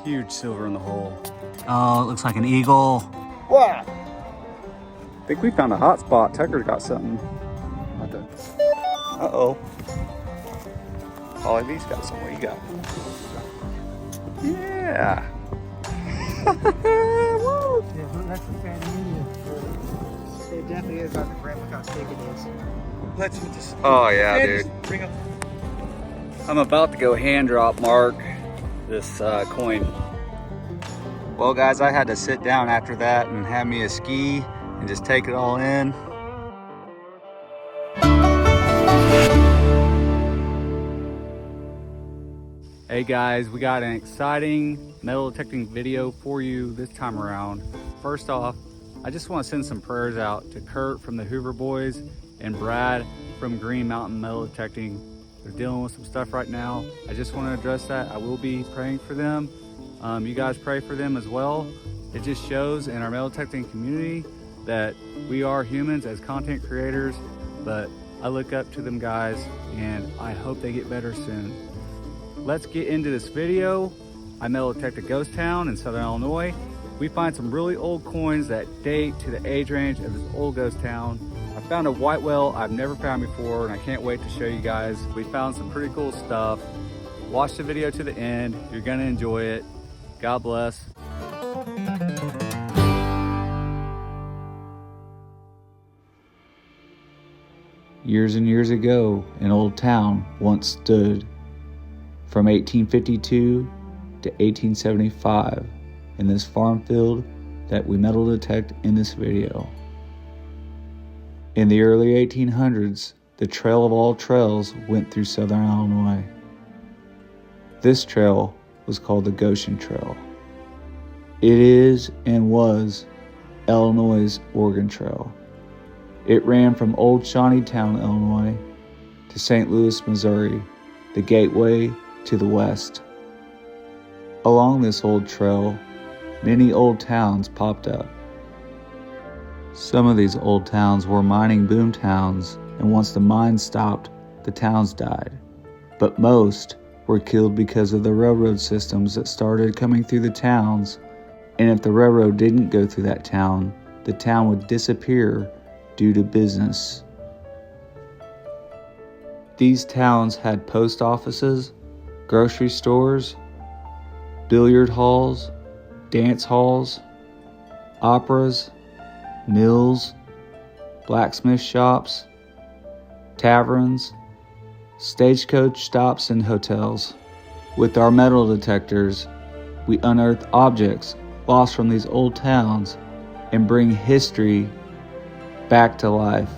Huge silver in the hole. Oh, it looks like an eagle. Wow. I think we found a hot spot. Tucker's got something. Uh-oh. Ollie V's got something. What you got? Yeah. Woo! Yeah, that's the fan medium. It definitely is about the grab. Look how thick it is. Let's just. Oh yeah, dude. Bring up. I'm about to go hand drop Mark this coin. Well, guys, I had to sit down after that and have me a ski and just take it all in. Hey guys, we got an exciting metal detecting video for you this time around. First off, I just want to send some prayers out to Kurt from the Hoover Boys and Brad from Green Mountain Metal Detecting. They're dealing with some stuff right now. I just want to address that. I will be praying for them. You guys pray for them as well. It just shows in our metal detecting community that we are humans as content creators, but I look up to them guys and I hope they get better soon. Let's get into this video. I metal detect a ghost town in Southern Illinois. We find some really old coins that date to the age range of this old ghost town. I found a white whale I've never found before and I can't wait to show you guys. We found some pretty cool stuff. Watch the video to the end. You're gonna enjoy it. God bless. Years and years ago, an old town once stood. From 1852 to 1875 in this farm field that we metal detect in this video. In the early 1800s, the trail of all trails went through Southern Illinois. This trail was called the Goshen Trail. It is and was Illinois' Oregon Trail. It ran from Old Shawneetown, Illinois to St. Louis, Missouri, the gateway to the west. Along this old trail, many old towns popped up. Some of these old towns were mining boom towns, and once the mines stopped, the towns died. But most were killed because of the railroad systems that started coming through the towns, and if the railroad didn't go through that town, the town would disappear due to business. These towns had post offices, grocery stores, billiard halls, dance halls, operas, mills, blacksmith shops, taverns, stagecoach stops, and hotels. With our metal detectors, we unearth objects lost from these old towns and bring history back to life.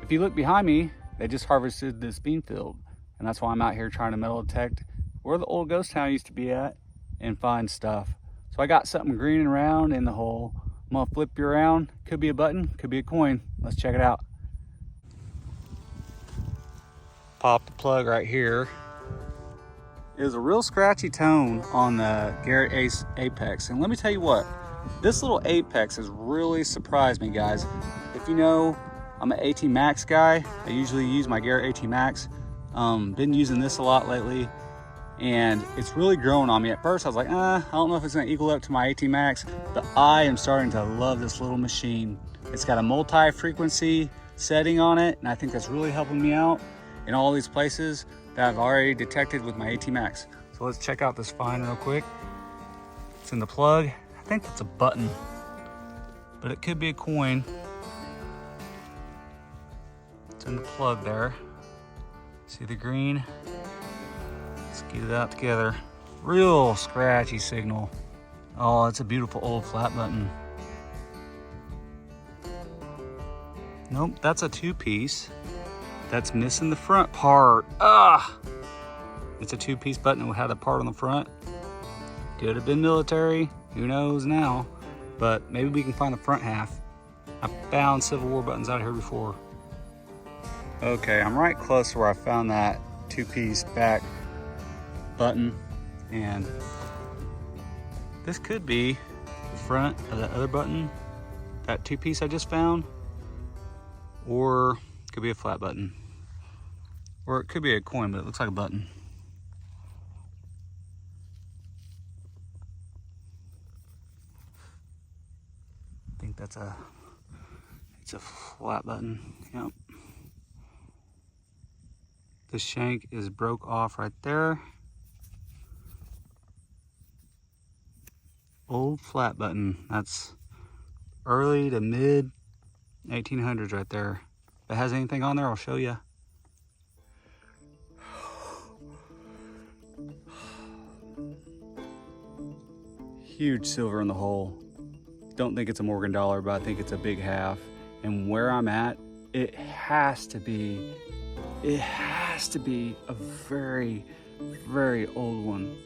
If you look behind me, they just harvested this bean field, and that's why I'm out here trying to metal detect where the old ghost town used to be at and find stuff. So I got something green and round in the hole. I'm gonna flip you around. Could be a button, could be a coin. Let's check it out. Pop the plug right here. There's a real scratchy tone on the Garrett Ace Apex, and let me tell you what, this little Apex has really surprised me, guys. If you know, I'm an AT Max guy. I usually use my Garrett AT Max. Been using this a lot lately, and it's really growing on me. At first I was like, I don't know if it's gonna equal up to my AT Max, but I am starting to love this little machine. It's got a multi-frequency setting on it, and I think that's really helping me out in all these places that I've already detected with my AT Max. So let's check out this find real quick. It's in the plug. I think that's a button, but it could be a coin. It's in the plug there. See the green? Let's get it out together. Real scratchy signal. Oh, that's a beautiful old flat button. Nope, that's a two-piece. That's missing the front part. It's a two-piece button that had a part on the front. Could have been military, who knows now, but maybe we can find the front half. I found Civil War buttons out here before. Okay, I'm right close to where I found that two-piece back button, and this could be the front of that other button that two-piece I just found, or it could be a flat button, or it could be a coin, but it looks like a button. I think it's a flat button. Yep. The shank is broke off right there. Old flat button. That's early to mid 1800s right there. If it has anything on there, I'll show you. Huge silver in the hole. Don't think it's a Morgan dollar, but I think it's a big half. And where I'm at, it has to be a very, very old one.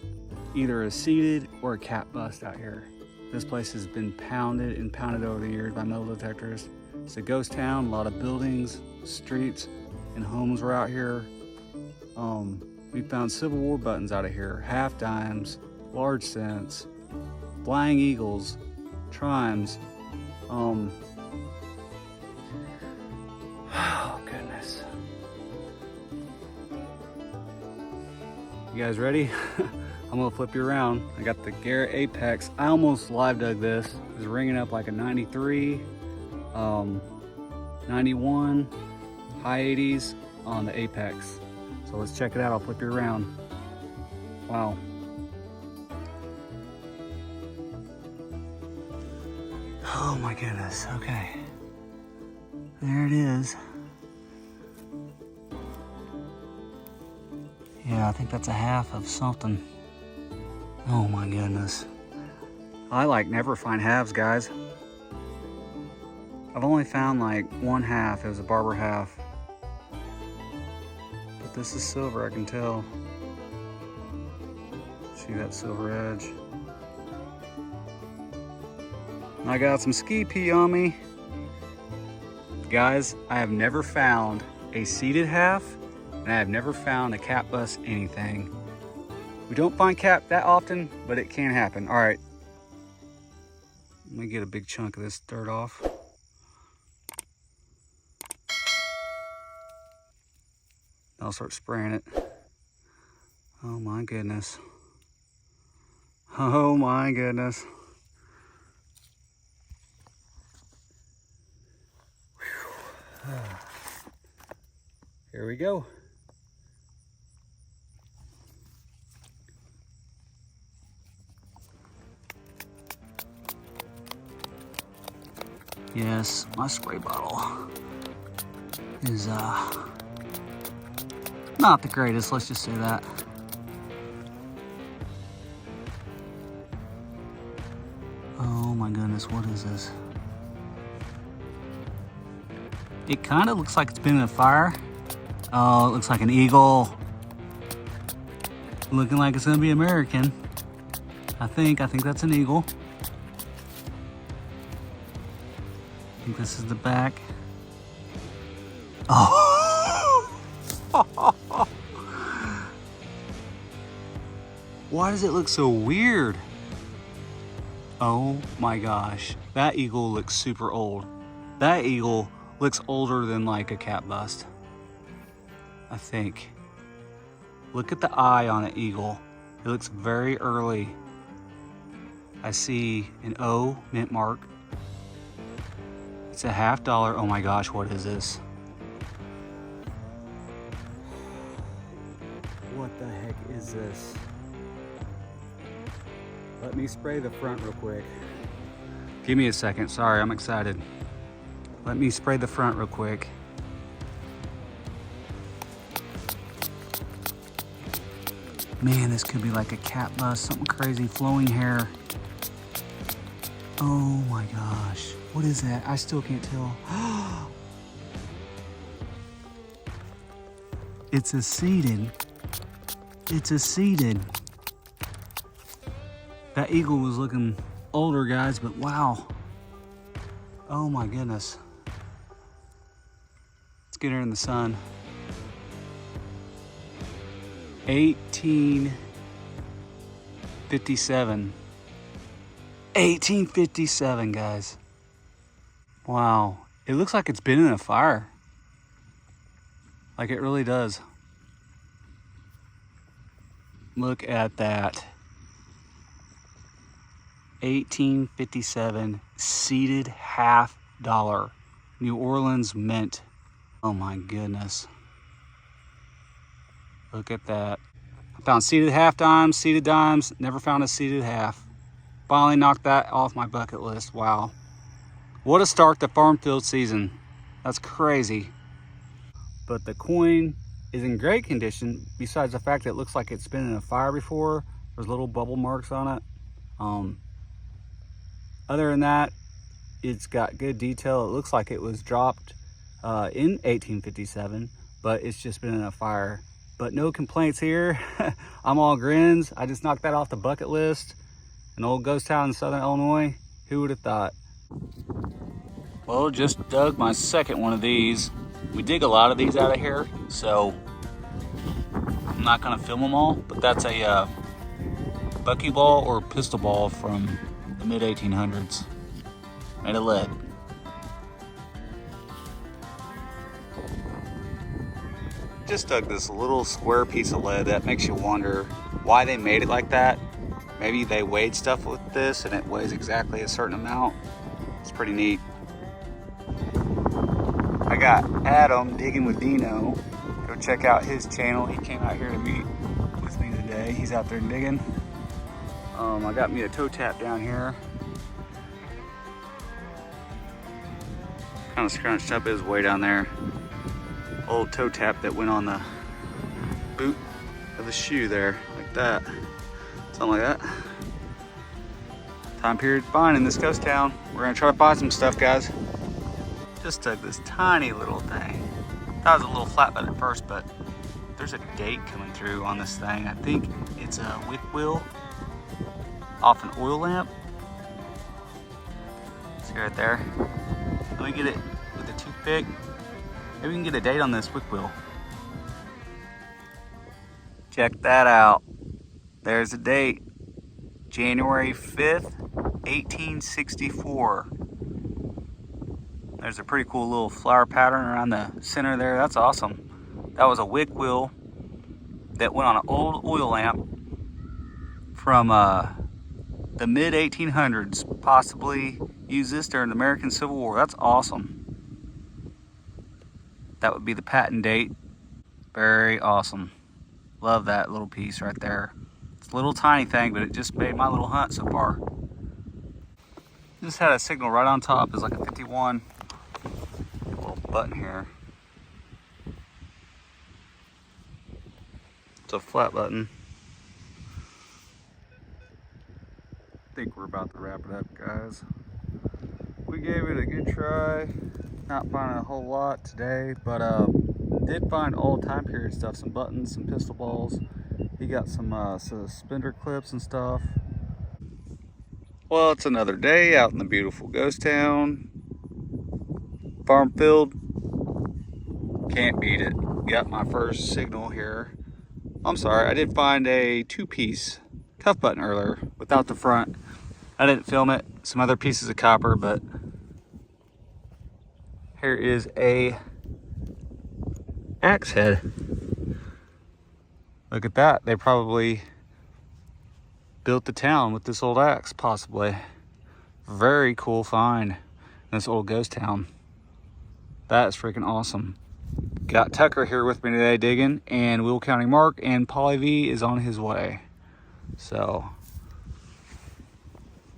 Either a seated or a cap bust out here. This place has been pounded and pounded over the years by metal detectors. It's a ghost town, a lot of buildings, streets, and homes were out here. We found Civil War buttons out of here, half dimes, large cents, flying eagles, trimes. Oh goodness. You guys ready? I'm gonna flip you around. I got the Garrett Apex. I almost live dug this. It was ringing up like a 93, 91, high 80s on the Apex. So let's check it out. I'll flip you around. Wow. Oh my goodness, okay. There it is. Yeah, I think that's a half of something. Oh my goodness. I like never find halves, guys. I've only found like one half. It was a barber half. But this is silver, I can tell. See that silver edge? I got some ski pee on me. Guys, I have never found a seated half, and I have never found a cap bust anything. We don't find cap that often, but it can happen. All right, let me get a big chunk of this dirt off. I'll start spraying it. Oh my goodness. Oh my goodness. Here we go. Yes, my spray bottle is not the greatest, let's just say that. Oh my goodness, what is this? It kind of looks like it's been in a fire. Oh, it looks like an eagle. Looking like it's gonna be American. I think that's an eagle. I think this is the back. Oh! Why does it look so weird? Oh my gosh, that eagle looks super old. That eagle looks older than like a cap bust, I think. Look at the eye on an eagle. It looks very early. I see an O mint mark. It's a $50. Oh my gosh, what is this? What the heck is this? Let me spray the front real quick. Give me a second, sorry, I'm excited. Let me spray the front real quick. Man, this could be like a cap bust, something crazy, flowing hair. Oh my gosh, what is that? I still can't tell. It's a seated. It's a seated. That eagle was looking older, guys, but wow. Oh my goodness. Let's get her in the sun. 1857. 1857, guys. Wow, it looks like it's been in a fire. Like it really does. Look at that. 1857 seeded $50. New Orleans Mint. Oh my goodness. Look at that. I found seeded half dimes, seeded dimes, never found a seeded half. Finally knocked that off my bucket list. Wow. What a start to farm field season. That's crazy. But the coin is in great condition, besides the fact that it looks like it's been in a fire before. There's little bubble marks on it. Other than that, it's got good detail. It looks like it was dropped in 1857, but it's just been in a fire. But no complaints here. I'm all grins. I just knocked that off the bucket list. An old ghost town in Southern Illinois. Who would have thought? Well, just dug my second one of these. We dig a lot of these out of here, so I'm not gonna film them all, but that's a buckyball or pistol ball from the mid 1800s, made of lead. Just dug this little square piece of lead that makes you wonder why they made it like that. Maybe they weighed stuff with this and it weighs exactly a certain amount. It's pretty neat. I got Adam digging with Dino. Go check out his channel. He came out here to meet with me today. He's out there digging. I got me a toe tap down here. Kind of scrunched up his way down there. Old toe tap that went on the boot of the shoe there, like that. Something like that. Time period fine in this ghost town. We're gonna try to find some stuff, guys. Just dug this tiny little thing. That was a little flatbed at first, but there's a date coming through on this thing. I think it's a wick wheel off an oil lamp. See right there? Let me get it with a toothpick. Maybe we can get a date on this wick wheel. Check that out. There's a date. January 5th, 1864. There's a pretty cool little flower pattern around the center there. That's awesome. That was a wick wheel that went on an old oil lamp from the mid 1800s. Possibly used this during the American Civil War. That's awesome. That would be the patent date. Very awesome. Love that little piece right there. It's a little tiny thing, but it just made my little hunt so far. Just had a signal right on top. It's like a 51. Little button here. It's a flat button. I think we're about to wrap it up, guys. We gave it a good try. Not finding a whole lot today, but did find old time period stuff, some buttons, some pistol balls. He got some suspender clips and stuff. Well, it's another day out in the beautiful ghost town. Farm field. Can't beat it. Got my first signal here. I'm sorry, I did find a two-piece cuff button earlier without the front. I didn't film it. Some other pieces of copper, but here is a axe head. Look at that. They probably built the town with this old axe, possibly. Very cool find in this old ghost town. That is freaking awesome. Got Tucker here with me today digging, and Will County Mark and Polly V is on his way. So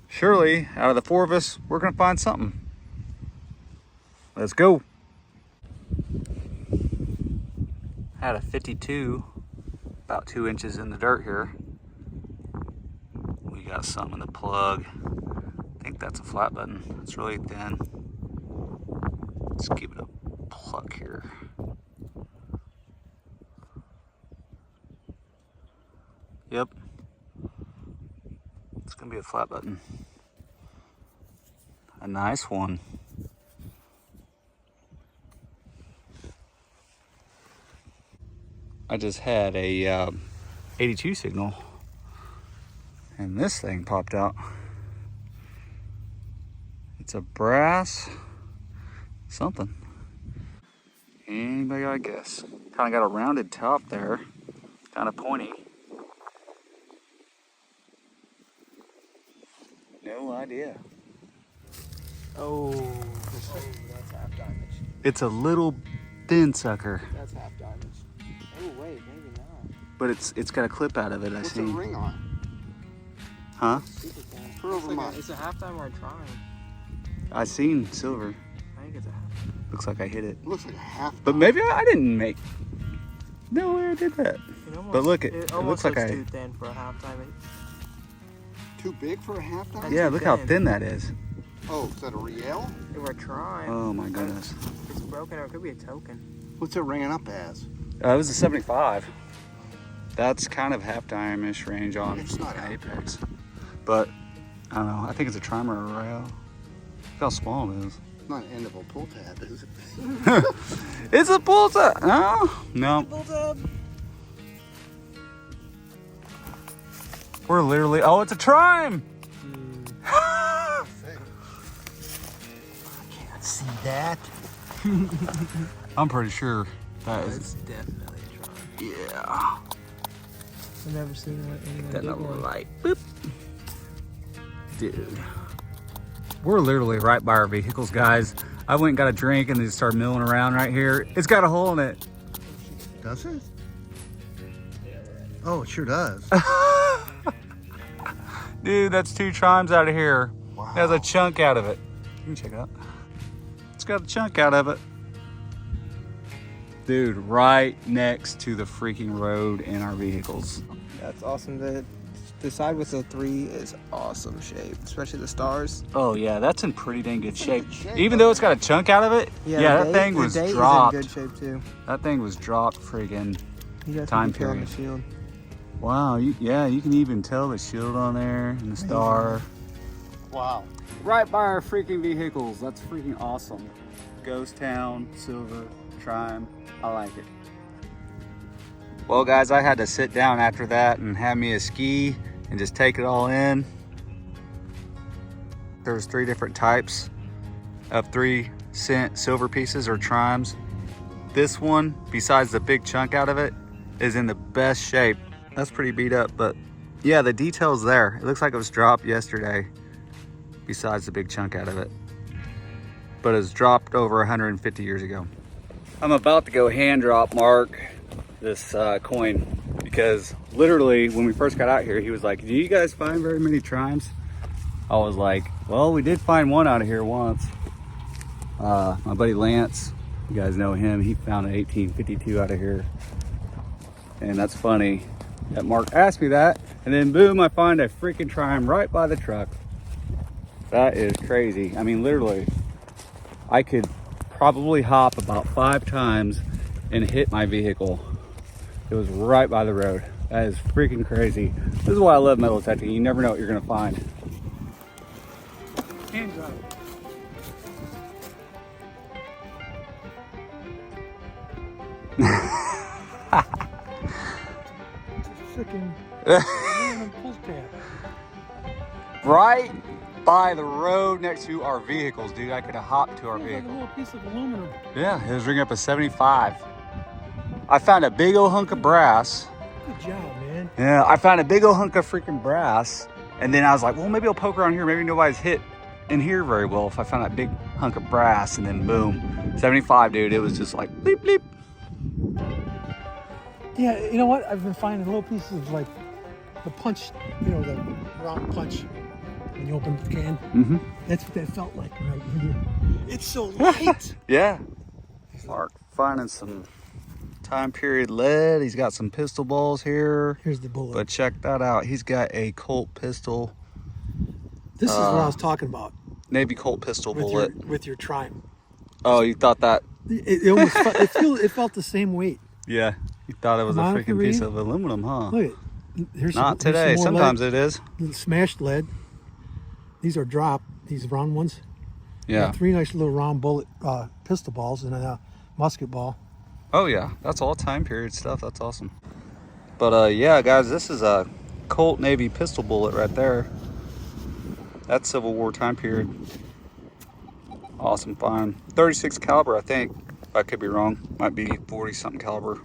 surely out of the four of us, we're gonna find something. Let's go. Had a 52, about 2 inches in the dirt here. We got some in the plug. I think that's a flat button. It's really thin. Let's give it a pluck here. Yep. It's gonna be a flat button. A nice one. I just had a 82 signal and this thing popped out. It's a brass something. Anybody got a guess? Kind of got a rounded top there, kind of pointy. No idea. Oh, that's half diamond. It's a little thin sucker. That's half diamond. Oh wait, maybe not. But it's got a clip out of it, I see. What's the ring on? Huh? Super thin. Put over mine. It's a half diamond or a trime. I seen silver. I think it's a half. Looks like I hit it. Looks like a half. But maybe I didn't make. No way I did that. It almost, But look, it almost looks like too thin for a half diamond. Too big for a half diamond? Yeah, too look how thin. thin that is. Oh, is that a real? Or a trime. Oh my goodness. It's broken or it could be a token. What's it ringing up as? It was a 75. That's kind of half diamond-ish range on It's not half. Apex. But I don't know. I think it's a trime or a rail. Look how small it is. It's not an end of a pull tab, is it? It's a pull tab. No, no. We're literally. Oh, it's a trime. I can't see that. I'm pretty sure that is. It's definitely a trime. Yeah. I've never seen anything Got big another one. light. Boop. Dude. We're literally right by our vehicles, guys. I went and got a drink and they just started milling around right here. It's got a hole in it. Does it? Oh, it sure does. Dude, that's 2 trimes out of here. Wow. It has a chunk out of it. You can check it out. It's got a chunk out of it. Dude, right next to the freaking road in our vehicles. That's awesome. The side with the 3 is awesome shape, especially the stars. Oh yeah, that's in pretty dang good shape. shape, Even though it's got a chunk out of it, yeah, that thing was the date dropped. is in good shape too. That thing was dropped friggin' You got time some detail on period. the shield. Wow, yeah, you can even tell the shield on there and the star. Wow. Right by our freaking vehicles. That's freaking awesome. Ghost Town, silver, trime. I like it. Well, guys, I had to sit down after that and have me a ski and just take it all in. There's 3 different types of 3-cent silver pieces or trimes. This one, besides the big chunk out of it, is in the best shape. That's pretty beat up, but yeah, the detail's there. It looks like it was dropped yesterday, besides the big chunk out of it. But it was dropped over 150 years ago. I'm about to go hand drop Mark this coin because literally when we first got out here, he was like, do you guys find very many trimes? I was like, well, we did find one out of here once. My buddy Lance, you guys know him, he found an 1852 out of here. And that's funny that Mark asked me that, and then boom, I find a freaking trime right by the truck. That is crazy. I mean, literally, I could probably hop about 5 times and hit my vehicle. It was right by the road. That is freaking crazy. This is why I love metal detecting. You never know what you're gonna find. Hand drop. Freaking pull tab. Right by the road next to our vehicles, dude. I could have hopped to our Like a vehicle. little piece of aluminum. Yeah, it was ringing up a 75. I found a big old hunk of brass. Good job, man. Yeah, I found a big old hunk of freaking brass. And then I was like, well, maybe I'll poke around here. Maybe nobody's hit in here very well if I found that big hunk of brass. And then boom, 75, dude. It was just like bleep, bleep. Yeah, you know what? I've been finding little pieces of like the punch, you know, the round punch when you open the can. Mm-hmm. That's what that felt like right here. It's so light. Yeah. Mark finding some time period lead. He's got some pistol balls here. Here's the bullet. But check that out. He's got a Colt pistol, This is what I was talking about Navy Colt pistol with bullet. your trime. Oh, you thought that? It almost it felt the same weight. Yeah. You thought it was a Monica freaking piece Reed? of aluminum, huh? Look, here's Not some, today. here's some more Sometimes lead. it is. Smashed lead. These are dropped. These round ones. Yeah. Got 3 nice little round bullet pistol balls and a musket ball. Oh yeah, that's all time period stuff. That's awesome. But yeah, guys, this is a Colt Navy pistol bullet right there. That's Civil War time period. Awesome find. 36 caliber, I think. I could be wrong. Might be 40 something caliber.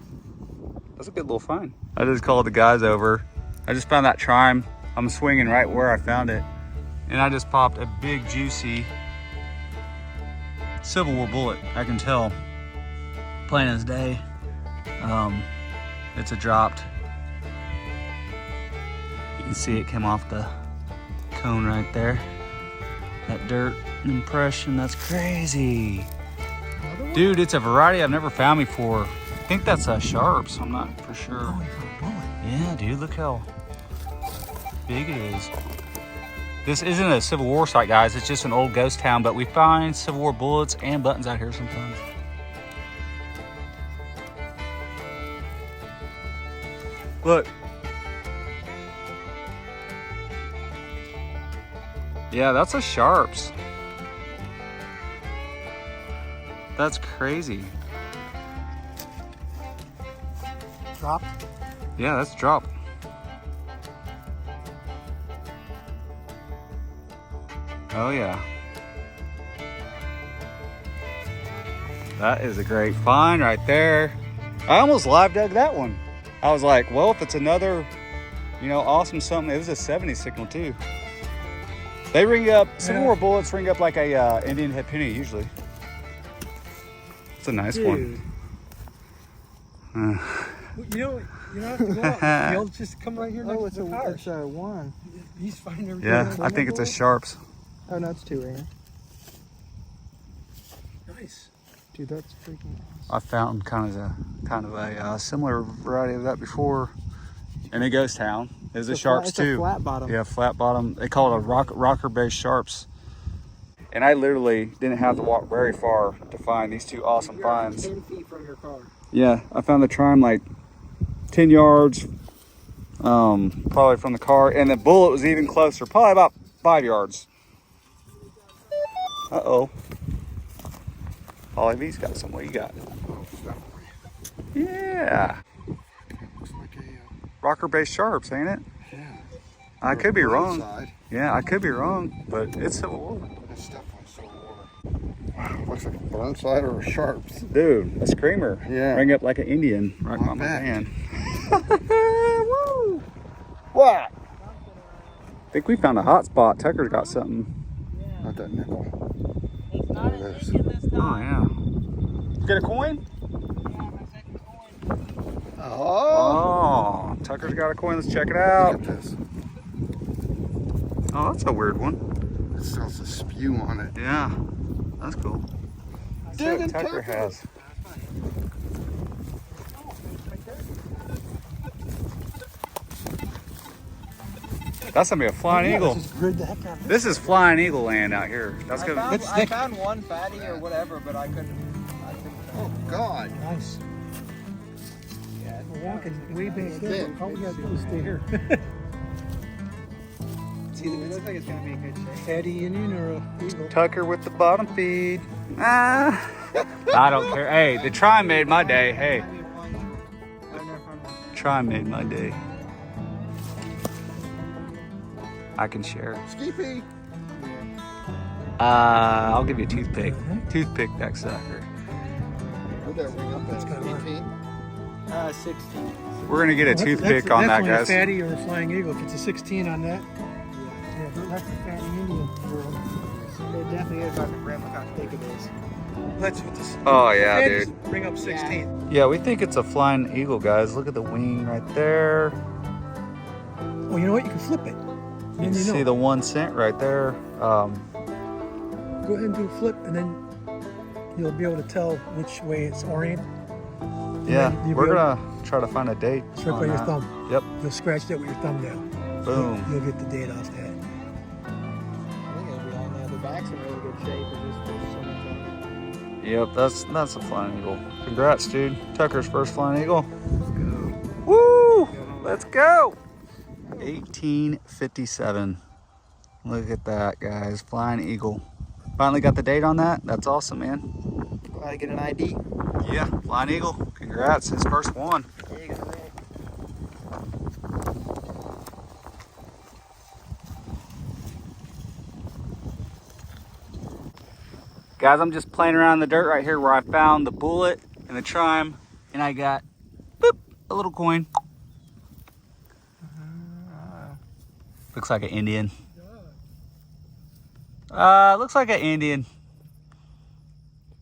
That's a good little find. I just called the guys over. I just found that trime. I'm swinging right where I found it. And I just popped a big juicy Civil War bullet. I can tell, plain as day. It's a dropped. You can see it came off the cone right there. That dirt impression, that's crazy. Dude, it's a variety I've never found before. I think that's a Sharps, I'm not for sure. Oh, you found a bullet. Yeah, dude, look how big it is. This isn't a Civil War site, guys. It's just an old ghost town, but we find Civil War bullets and buttons out here sometimes. Look. Yeah, that's a Sharps. That's crazy. Dropped. Yeah, that's drop. Oh yeah. That is a great find right there. I almost live dug that one. I was like, well, if it's another, you know, awesome something. It was a 70 signal too. They ring up, Civil War bullets ring up like a Indian head penny usually. It's a nice one. You don't have to go out. You'll just come right here next to the car. It's a 1. He's finding everything. Yeah, I think it's a Sharps. Oh no, it's 2 right here. Nice. Dude, that's freaking awesome. I found kind of a similar variety of that before in a ghost town. It was a Sharps too. It's a flat bottom. Yeah, flat bottom. They call it a rocker-based Sharps. And I literally didn't have to walk very far to find these two awesome finds. 10 feet from your car. Yeah, I found the trime like 10 yards, probably from the car, and the bullet was even closer, probably about 5 yards. Uh-oh. Ollie V's got some. What you got? Yeah. Looks like a Rocker-based Sharps, ain't it? yeah. I could be wrong. Side. Yeah, I could be wrong, but it's Civil War. It's definitely Civil War. Wow, looks like a Burnside or a Sharps. Dude, a screamer. Yeah. Ring up like an Indian right Not by my bad. hand. Woo! What? I think we found a hot spot. Tucker's got something. Not that nickel. It's not There an it is. Indian this Oh, time. yeah. Get a coin? Yeah, my second coin. Oh! Oh, Tucker's got a coin. Let's check it Look out. at this. Oh, that's a weird one. It still has a spew on it. Yeah, that's cool. See Dig what and Tucker Tucker. has. That's gonna be a flying eagle. This is grid the heck out of it. This is flying eagle land out here. That's gonna. I found one fatty or whatever, but I couldn't. Oh, God. Nice. Yeah, We're walking way back Yeah. there. All we gotta do is stay here. it looks like it's gonna be a good shape. Fatty Indian or a eagle? Tucker with the bottom feed. Ah. I don't care. Hey, the trime made my day. Hey, I've never found one. trime made my day. I can share. Skippy. I'll give you a toothpick. Toothpick that sucker. Would that ring up That's at gotta work. 18? 16. We're gonna get a toothpick on that, That's guys. only a fatty or a flying eagle. If it's a 16 on that, yeah, that's a fatty Indian. It definitely is on the rim. Look how thick it is. That's what this. Oh yeah, Fatties dude. bring up 16. Yeah, we think it's a flying eagle, guys. Look at the wing right there. Well, you know what? You can flip it. You And can you know. see the 1 cent right there. Go ahead and do a flip, and then you'll be able to tell which way it's oriented. Yeah, you'll we're be able- gonna try to find a date. It's right on by your that. thumb. Yep. You'll scratch that with your thumbnail. Boom. You'll get the date off that. I think it'll be on there. The back's in really good shape. It just there's so much on it. Yep, that's a flying eagle. Congrats, dude. Tucker's first flying eagle. Woo! Let's go! 1857. Look at that, guys. Flying eagle. Finally got the date on that. That's awesome, man. Glad to get an ID. Yeah, flying eagle. Congrats, his first one. There you go, Rick. Guys, I'm just playing around in the dirt right here where I found the bullet and the trime, and I got, boop, a little coin. Looks like an Indian. Looks like an Indian.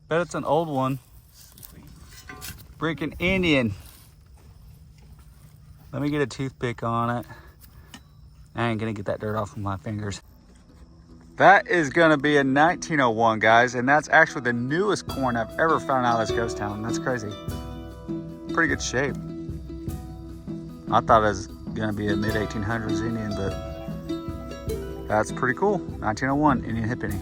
Bet it's an old one. Freaking Indian. Let me get a toothpick on it. I ain't gonna get that dirt off with my fingers. That is gonna be a 1901, guys, and that's actually the newest coin I've ever found out of this ghost town. That's crazy. Pretty good shape. I thought it was gonna be a mid-1800s Indian, but that's pretty cool. 1901 Indian hip penny.